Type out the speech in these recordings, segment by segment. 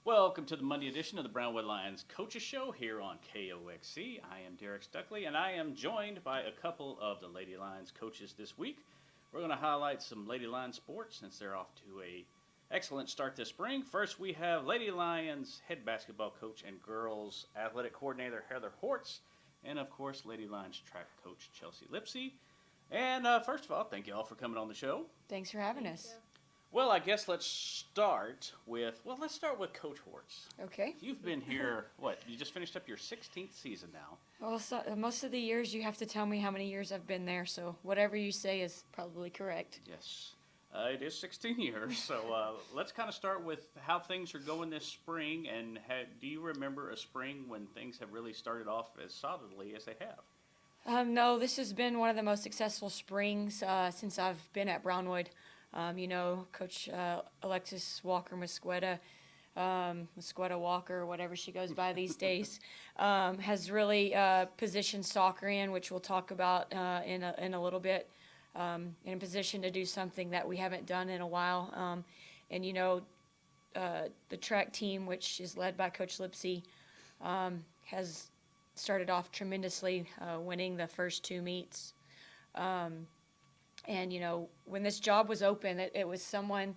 Welcome to the Monday edition of the Brownwood Lions Coaches Show here on KOXC. I am Derek Stuckley, and I am joined by a couple of the Lady Lions coaches this week. We're going to highlight some Lady Lions sports since they're off to a excellent start this spring. First, we have Lady Lions head basketball coach and girls athletic coordinator Heather Hortz, and of course, Lady Lions track coach Chelsea Lipsey. And first of all, thank you all for coming on the show. Thanks for having us. Well, I guess let's start with Coach Hortz. Okay. You've been here, you just finished up your 16th season now. Well, most of the years you have to tell me how many years I've been there, so whatever you say is probably correct. Yes, it is 16 years, so let's kind of start with how things are going this spring, and do you remember a spring when things have really started off as solidly as they have? No, this has been one of the most successful springs since I've been at Brownwood. Coach Alexis Walker-Mosqueda, Walker, whatever she goes by these days, has really positioned soccer in, which we'll talk about in a little bit, in a position to do something that we haven't done in a while. The track team, which is led by Coach Lipsey, has started off tremendously, winning the first two meets. When this job was open, it was someone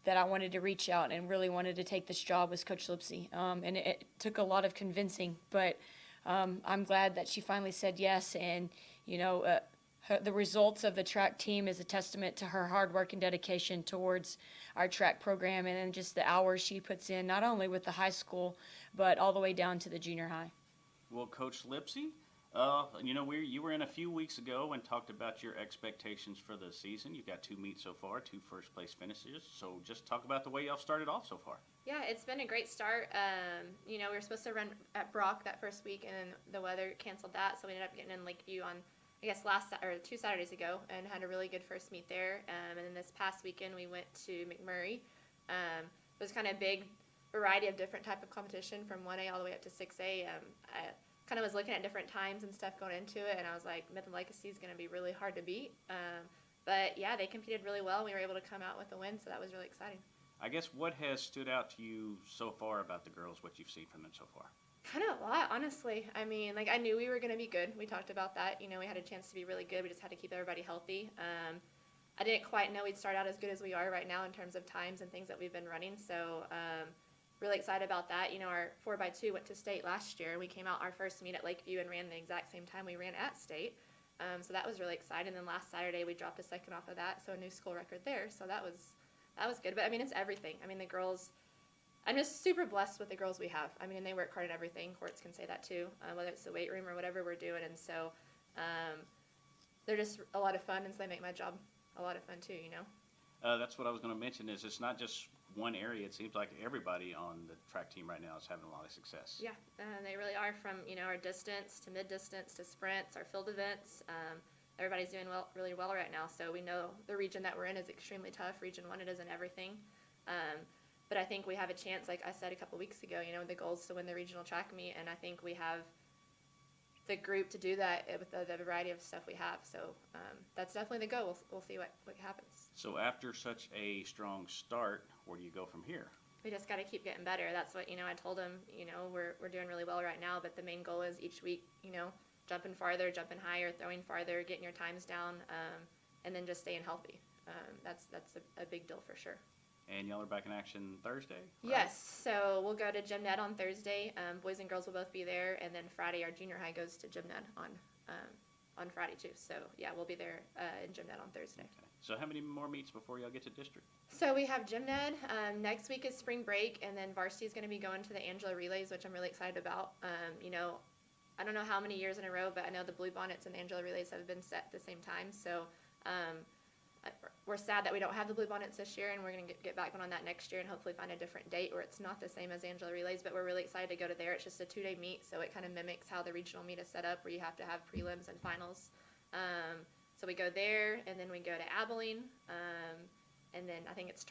that I wanted to reach out and really wanted to take this job was Coach Lipsey. And it took a lot of convincing, but I'm glad that she finally said yes. And, the results of the track team is a testament to her hard work and dedication towards our track program and then just the hours she puts in, not only with the high school, but all the way down to the junior high. Well, Coach Lipsey, you were in a few weeks ago and talked about your expectations for the season. You've got two meets so far, two first-place finishes. So just talk about the way y'all started off so far. Yeah, it's been a great start. We were supposed to run at Brock that first week, and the weather canceled that, so we ended up getting in Lakeview on, 2 Saturdays ago, and had a really good first meet there. And then this past weekend, we went to McMurray. It was kind of a big variety of different type of competition from 1A all the way up to 6A. I kind of was looking at different times and stuff going into it, and I was like, Midland Legacy is going to be really hard to beat. But yeah, they competed really well. We were able to come out with a win, so that was really exciting. I guess what has stood out to you so far about the girls, what you've seen from them so far? Kind of a lot, honestly. I knew we were going to be good. We talked about that. We had a chance to be really good. We just had to keep everybody healthy. I didn't quite know we'd start out as good as we are right now in terms of times and things that we've been running, so really excited about that. Our 4x2 went to state last year. We came out our first meet at Lakeview and ran the exact same time we ran at state. So that was really exciting. And then last Saturday we dropped a second off of that, so a new school record there. So that was good. But it's everything. The girls, I'm just super blessed with the girls we have. And they work hard at everything. Courts can say that too, whether it's the weight room or whatever we're doing. And so they're just a lot of fun, and so they make my job a lot of fun too. That's what I was going to mention. Is it's not just one area. It seems like everybody on the track team right now is having a lot of success. Yeah, they really are, from our distance to mid-distance to sprints, our field events. Everybody's doing really well right now. So we know the region that we're in is extremely tough. Region 1, it isn't everything. But I think we have a chance, like I said a couple weeks ago, the goal is to win the regional track meet, and I think we have the group to do that with the variety of stuff we have. So that's definitely the goal. We'll see what happens. So after such a strong start, where do you go from here? We just got to keep getting better. That's what, I told them, we're doing really well right now, but the main goal is each week, jumping farther, jumping higher, throwing farther, getting your times down, and then just staying healthy. That's a big deal for sure. And y'all are back in action Thursday? Right? Yes, so we'll go to Gym Net on Thursday. Boys and girls will both be there, and then Friday our junior high goes to Gym Net on Friday too. So yeah, we'll be there in Gym Net on Thursday. Okay. So how many more meets before y'all get to district? So we have Gym Net. Next week is spring break, and then varsity is going to be going to the Angela Relays, which I'm really excited about. I don't know how many years in a row, but I know the Blue Bonnets and the Angela Relays have been set at the same time. So we're sad that we don't have the Blue Bonnets this year, and we're going to get back on that next year and hopefully find a different date where it's not the same as Angela Relays, but we're really excited to go to there. It's just a 2-day meet, so it kind of mimics how the regional meet is set up, where you have to have prelims and finals. So we go there, and then we go to Abilene, and then I think it's,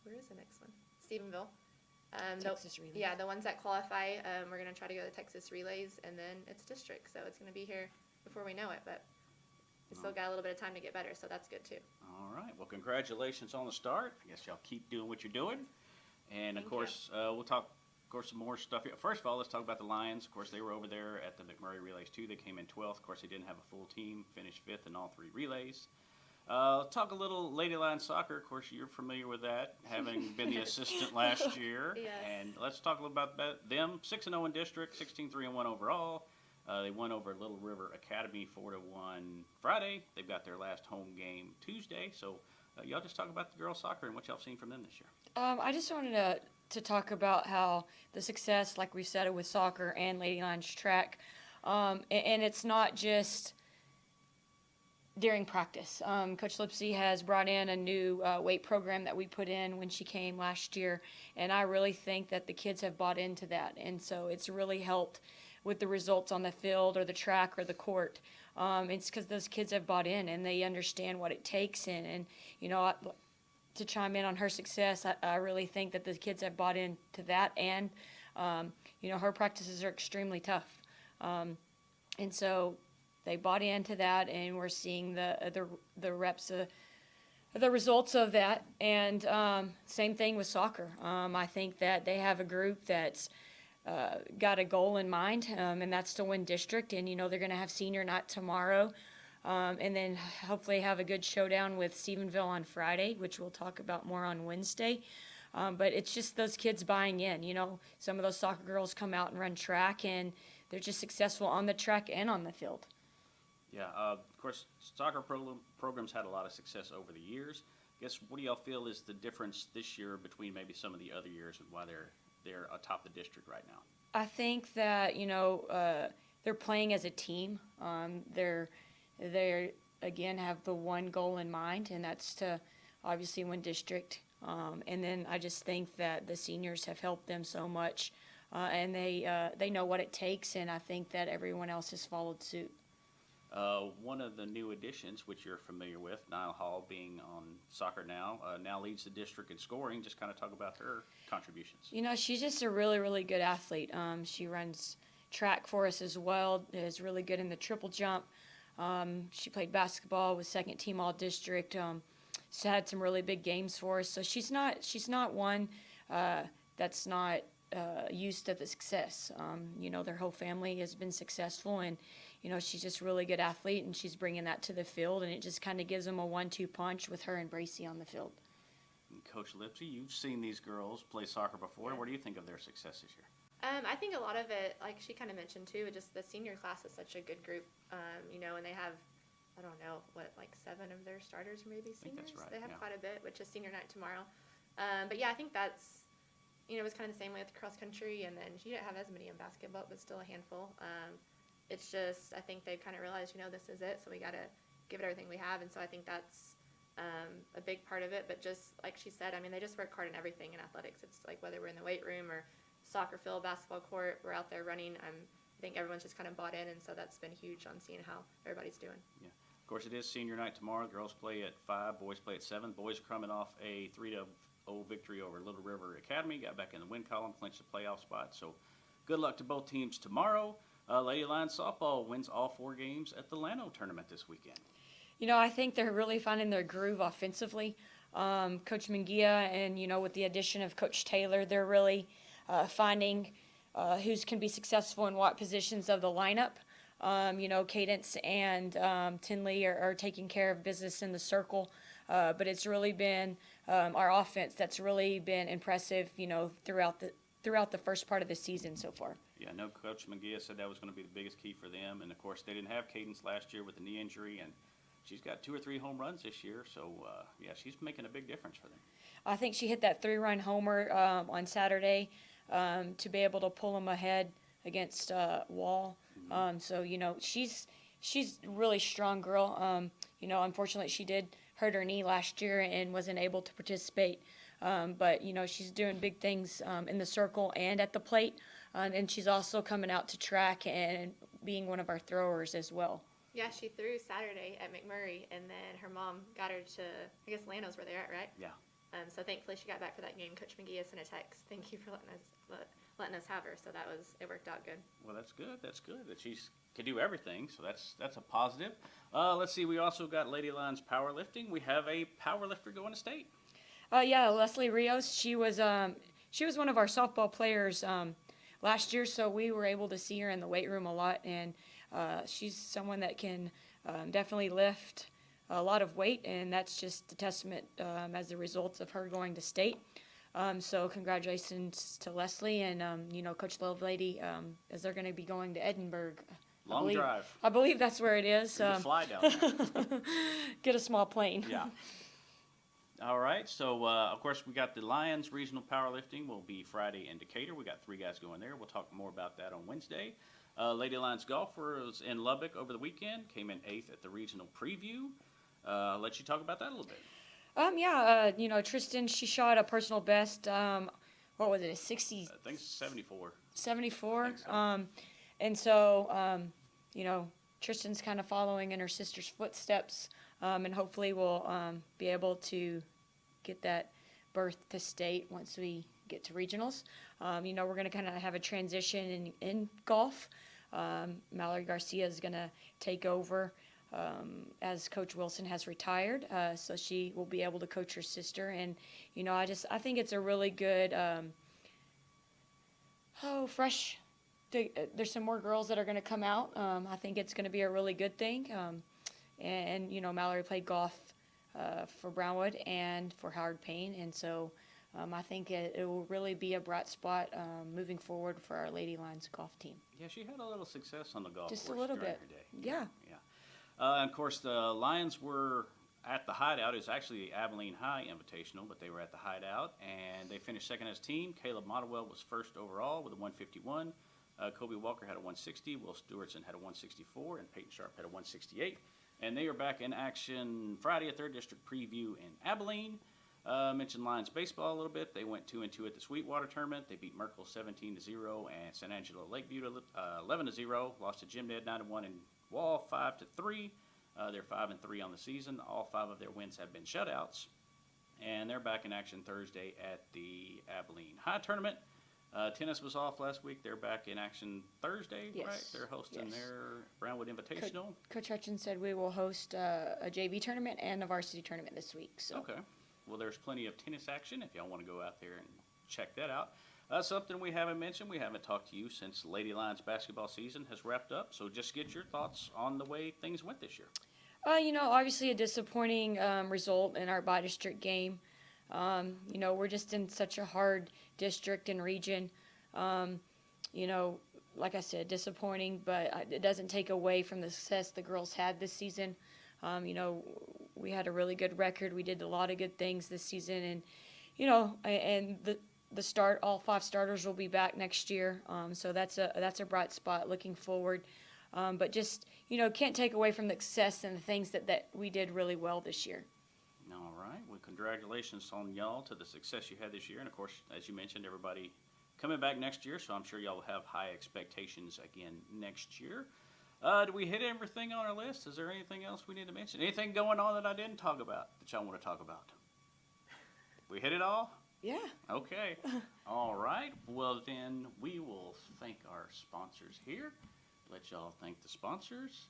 where is the next one? Stephenville. Texas Relays. Yeah, the ones that qualify, we're going to try to go to Texas Relays, and then it's district, so it's going to be here before we know it, but we still got a little bit of time to get better, so that's good too. All right. Well, congratulations on the start. I guess y'all keep doing what you're doing. And of Thank course, we'll talk, of course, some more stuff here. First of all, let's talk about the Lions. Of course, they were over there at the McMurray Relays too. They came in 12th. Of course, they didn't have a full team. Finished 5th in all 3 relays. Talk a little Lady Lions soccer. Of course, you're familiar with that, having been the assistant last year. Yes. And let's talk a little about them. 6-0 in district, 16-3-1 overall. They won over Little River Academy 4-1 Friday. They've got their last home game Tuesday. So y'all just talk about the girls soccer and what y'all seen from them this year. I just wanted to talk about how the success, like we said, with soccer and Lady Lions track, and it's not just during practice. Coach Lipsy has brought in a new weight program that we put in when she came last year, and I really think that the kids have bought into that, and so it's really helped with the results on the field or the track or the court. It's because those kids have bought in and they understand what it takes, and you know, to chime in on her success, I really think that the kids have bought into that, and you know, her practices are extremely tough, and so they bought into that, and we're seeing the reps, the results of that. And same thing with soccer. I think that they have a group that's got a goal in mind, and that's to win district. And you know, they're going to have senior night tomorrow, and then hopefully have a good showdown with Stephenville on Friday, which we'll talk about more on Wednesday. But it's just those kids buying in. You know, some of those soccer girls come out and run track, and they're just successful on the track and on the field. Yeah, of course, soccer programs had a lot of success over the years. I guess, what do y'all feel is the difference this year between maybe some of the other years and why they're atop the district right now? I think that, you know, they're playing as a team. They're again have the one goal in mind, and that's to obviously win district. And then I just think that the seniors have helped them so much, and they know what it takes, and I think that everyone else has followed suit. One of the new additions, which you're familiar with, Niall Hall, being on Soccer Now, now leads the district in scoring. Just kind of talk about her contributions. You know, she's just a really, really good athlete. She runs track for us as well, is really good in the triple jump. She played basketball, was second team all district. She's had some really big games for us. So she's not one that's not used to the success. You know, their whole family has been successful, and you know, she's just a really good athlete, and she's bringing that to the field, and it just kind of gives them a 1-2 punch with her and Bracy on the field. And Coach Lipsy, you've seen these girls play soccer before. Yeah. What do you think of their success this year? I think a lot of it, like she kind of mentioned too, just the senior class is such a good group, you know, and they have, I don't know, like 7 of their starters maybe I think seniors. that's right, They have yeah. quite a bit, which is senior night tomorrow. But yeah, I think that's, you know, it was kind of the same way with cross country, and then she didn't have as many in basketball, but still a handful. It's just, I think they've kind of realized, you know, this is it, so we got to give it everything we have, and so I think that's a big part of it. But just like she said, I mean, they just work hard in everything in athletics. It's like whether we're in the weight room or soccer field, basketball court, we're out there running. I think everyone's just kind of bought in, and so that's been huge on seeing how everybody's doing. Yeah. Of course, it is senior night tomorrow. Girls play at 5, boys play at 7. Boys are coming off a 3-0 victory over Little River Academy. Got back in the win column, clinched the playoff spot. So good luck to both teams tomorrow. Lady Lions softball wins all 4 games at the Llano tournament this weekend. You know, I think they're really finding their groove offensively. Coach Munguia and, you know, with the addition of Coach Taylor, they're really finding who's can be successful in what positions of the lineup. You know, Cadence and Tinley are taking care of business in the circle. But it's really been our offense that's really been impressive, you know, throughout the first part of the season so far. Yeah, I know Coach Munguia said that was going to be the biggest key for them. And, of course, they didn't have Cadence last year with the knee injury, and she's got 2 or 3 home runs this year. So, yeah, she's making a big difference for them. I think she hit that 3-run homer on Saturday to be able to pull them ahead against Wall. So, you know, she's a really strong girl. You know, unfortunately, she did hurt her knee last year and wasn't able to participate. But, you know, she's doing big things in the circle and at the plate. And she's also coming out to track and being one of our throwers as well. Yeah, she threw Saturday at McMurray, and then her mom got her to, I guess, Llano's where they're at, right? Yeah. So thankfully she got back for that game. Coach McGee sent a text. Thank you for letting us have her. So it worked out good. Well, that's good. That's good that she can do everything. So that's a positive. Let's see. We also got Lady Lions powerlifting. We have a powerlifter going to state. Yeah, Leslie Rios. she was one of our softball players last year, so we were able to see her in the weight room a lot, and she's someone that can definitely lift a lot of weight, and that's just a testament as a result of her going to state. So congratulations to Leslie and, Coach Lovelady, as they're going to be going to Edinburgh. Long drive. I believe that's where it is. You can fly down there. Get a small plane. Yeah. All right. So, of course, we got the Lions Regional Powerlifting will be Friday in Decatur. We got 3 guys going there. We'll talk more about that on Wednesday. Lady Lions Golf was in Lubbock over the weekend. Came in 8th at the regional preview. I'll let you talk about that a little bit. Tristan, she shot a personal best. What was it? A 60? I think 74. 74. I think so. And so, Tristan's kind of following in her sister's footsteps, and hopefully we'll be able to get that berth to state once we get to regionals. We're going to kind of have a transition in golf. Mallory Garcia is going to take over as Coach Wilson has retired, so she will be able to coach her sister. And, I think it's a really good, fresh. There's some more girls that are going to come out. I think it's going to be a really good thing. Mallory played golf for Brownwood and for Howard Payne, and so I think it will really be a bright spot moving forward for our Lady Lions golf team. Yeah, she had a little success on the golf Just course a little during bit. her day. Yeah. And of course, the Lions were at the Hideout. It's actually the Abilene High Invitational, but they were at the Hideout, and they finished second as a team. Caleb Mottewell was first overall with a 151. Kobe Walker had a 160. Will Stewartson had a 164, and Peyton Sharp had a 168. And they are back in action Friday at 3rd District Preview in Abilene. Mentioned Lions baseball a little bit. They went 2-2 at the Sweetwater tournament. They beat Merkel 17-0 and San Angelo Lakeview 11-0. Lost to Jim Ned 9-1 and Wall 5-3. They're 5-3 on the season. All 5 of their wins have been shutouts, and they're back in action Thursday at the Abilene High tournament. Tennis was off last week. They're back in action Thursday, Yes. right? They're hosting their Brownwood Invitational. Coach Hutchins said we will host a JV tournament and a varsity tournament this week. So. Okay. Well, there's plenty of tennis action if y'all want to go out there and check that out. Something we haven't mentioned, we haven't talked to you since Lady Lions basketball season has wrapped up. So just get your thoughts on the way things went this year. Obviously a disappointing result in our by-district game. We're just in such a hard district and region. Like I said, disappointing, but it doesn't take away from the success the girls had this season. We had a really good record. We did a lot of good things this season, and all 5 starters will be back next year. So that's a bright spot looking forward. But just, can't take away from the success and the things that we did really well this year. All right. Well, congratulations on y'all to the success you had this year. And, of course, as you mentioned, everybody coming back next year, so I'm sure y'all will have high expectations again next year. Did we hit everything on our list? Is there anything else we need to mention? Anything going on that I didn't talk about that y'all want to talk about? We hit it all? Yeah. Okay. All right. Well, then we will thank our sponsors here. Let y'all thank the sponsors.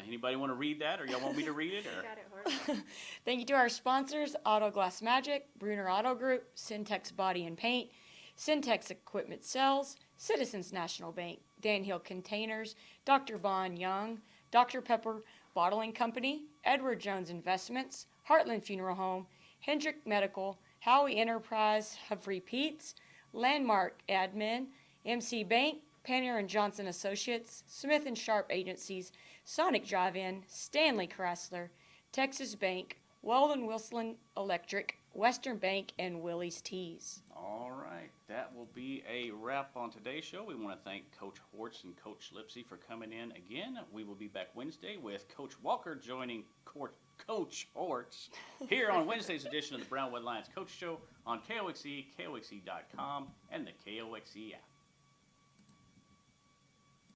Anybody want to read that, or y'all want me to read it? Or? Got it, Horst. Thank you to our sponsors, Auto Glass Magic, Bruner Auto Group, Syntex Body and Paint, Syntex Equipment Sales, Citizens National Bank, Dan Hill Containers, Dr. Bond Young, Dr. Pepper Bottling Company, Edward Jones Investments, Heartland Funeral Home, Hendrick Medical, Howie Enterprise, Humphrey Pete's, Landmark Admin, MC Bank, Pannier and Johnson Associates, Smith and Sharp Agencies, Sonic Drive-In, Stanley Chrysler, Texas Bank, Weldon Wilson Electric, Western Bank, and Willie's Teas. All right, that will be a wrap on today's show. We want to thank Coach Hortz and Coach Lipsy for coming in again. We will be back Wednesday with Coach Walker joining Coach Hortz here on Wednesday's edition of the Brownwood Lions Coach Show on KOXE, KOXE.com, and the KOXE app.